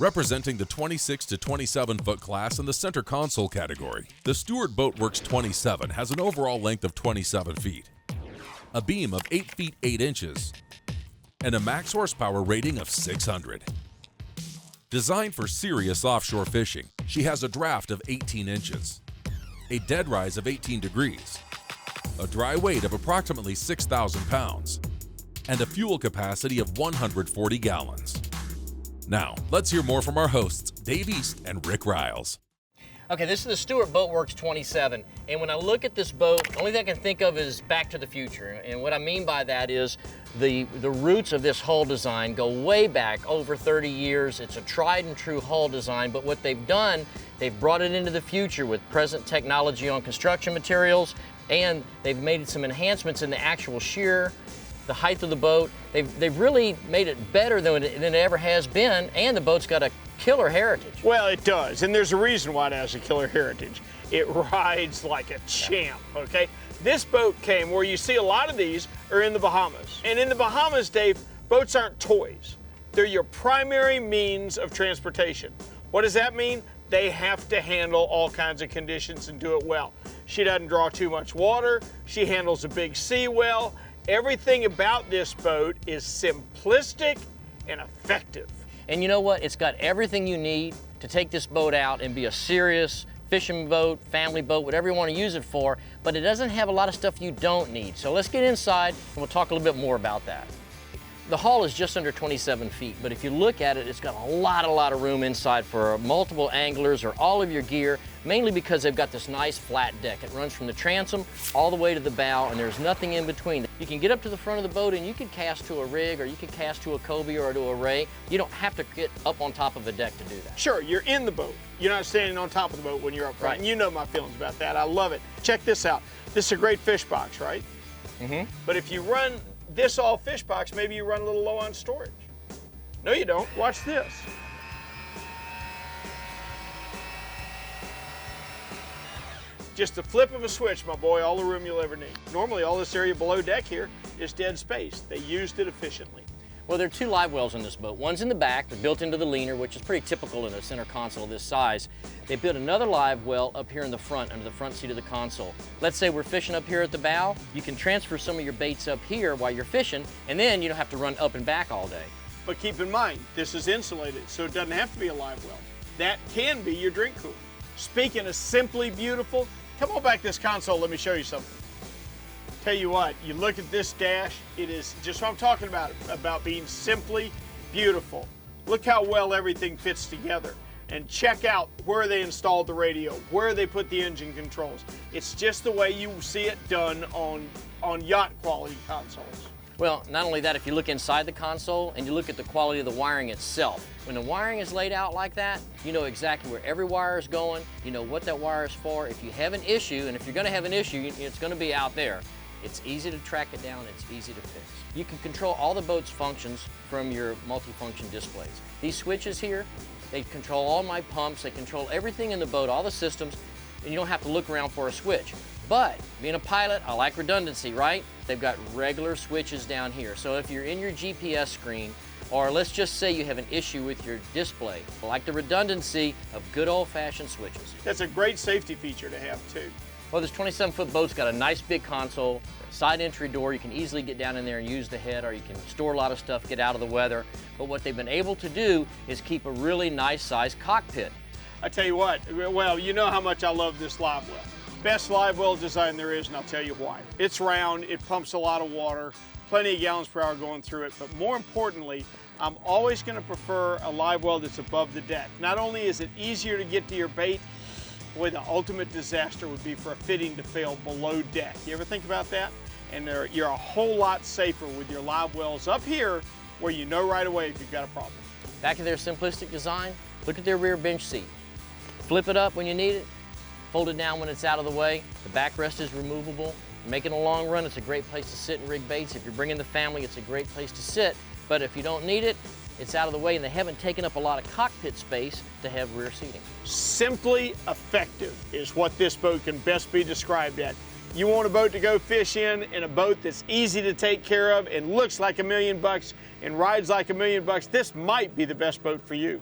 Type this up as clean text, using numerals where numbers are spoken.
Representing the 26 to 27 foot class in the center console category, the Stuart Boatworks 27 has an overall length of 27 feet, a beam of 8 feet 8 inches, and a max horsepower rating of 600. Designed for serious offshore fishing, she has a draft of 18 inches, a dead rise of 18 degrees, a dry weight of approximately 6,000 pounds, and a fuel capacity of 140 gallons. Now, let's hear more from our hosts, Dave East and Rick Riles. Okay, this is the Stuart Boatworks 27, and when I look at this boat, the only thing I can think of is Back to the Future. And what I mean by that is the roots of this hull design go way back, over 30 years. It's a tried and true hull design, but what they've done, they've brought it into the future with present technology on construction materials, and they've made some enhancements in the actual shear, the height of the boat. They've really made it better than it ever has been, and the boat's got a killer heritage. Well, it does, and there's a reason why it has a killer heritage. It rides like a champ, okay? This boat came, where you see a lot of these are in the Bahamas. And in the Bahamas, Dave, boats aren't toys. They're your primary means of transportation. What does that mean? They have to handle all kinds of conditions and do it well. She doesn't draw too much water. She handles a big sea well. Everything about this boat is simplistic and effective. And you know what? It's got everything you need to take this boat out and be a serious fishing boat, family boat, whatever you want to use it for, but it doesn't have a lot of stuff you don't need. So let's get inside and we'll talk a little bit more about that. The hull is just under 27 feet, but if you look at it, it's got a lot of room inside for multiple anglers or all of your gear, mainly because they've got this nice flat deck. It runs from the transom all the way to the bow, and there's nothing in between. You can get up to the front of the boat and you can cast to a rig, or you can cast to a cobia or to a ray. You don't have to get up on top of a deck to do that. Sure, you're in the boat. You're not standing on top of the boat when you're up front. Right. And you know my feelings about that. I love it. Check this out. This is a great fish box, right? Mm-hmm. But if you run this all fish box, maybe you run a little low on storage. No, you don't. Watch this. Just the flip of a switch, my boy, all the room you'll ever need. Normally, all this area below deck here is dead space. They used it efficiently. Well, there are two live wells in this boat. One's in the back, they're built into the leaner, which is pretty typical in a center console this size. They built another live well up here in the front, under the front seat of the console. Let's say we're fishing up here at the bow. You can transfer some of your baits up here while you're fishing, and then you don't have to run up and back all day. But keep in mind, this is insulated, so it doesn't have to be a live well. That can be your drink cooler. Speaking of simply beautiful, come on back to this console, let me show you something. Tell you what, you look at this dash, it is just what I'm talking about being simply beautiful. Look how well everything fits together. And check out where they installed the radio, where they put the engine controls. It's just the way you see it done on yacht quality consoles. Well, not only that, if you look inside the console and you look at the quality of the wiring itself, when the wiring is laid out like that, you know exactly where every wire is going, you know what that wire is for. If you have an issue, and if you're going to have an issue, it's going to be out there. It's easy to track it down, it's easy to fix. You can control all the boat's functions from your multi-function displays. These switches here, they control all my pumps, they control everything in the boat, all the systems, and you don't have to look around for a switch. But being a pilot, I like redundancy, right? They've got regular switches down here. So if you're in your GPS screen, or let's just say you have an issue with your display, I like the redundancy of good old-fashioned switches. That's a great safety feature to have too. Well, this 27-foot boat's got a nice big console, side entry door. You can easily get down in there and use the head, or you can store a lot of stuff, get out of the weather. But what they've been able to do is keep a really nice sized cockpit. I tell you what, well, you know how much I love this live well. Best live well design there is, and I'll tell you why. It's round, it pumps a lot of water, plenty of gallons per hour going through it, but more importantly, I'm always going to prefer a live well that's above the deck. Not only is it easier to get to your bait, boy, the ultimate disaster would be for a fitting to fail below deck. You ever think about that? And you're a whole lot safer with your live wells up here, where you know right away if you've got a problem. Back to their simplistic design, look at their rear bench seat. Flip it up when you need it, fold it down when it's out of the way. The backrest is removable. Making a long run, it's a great place to sit and rig baits. If you're bringing the family, it's a great place to sit. But if you don't need it, it's out of the way, and they haven't taken up a lot of cockpit space to have rear seating. Simply effective is what this boat can best be described at. You want a boat to go fish in, and a boat that's easy to take care of and looks like $1 million and rides like $1 million, this might be the best boat for you.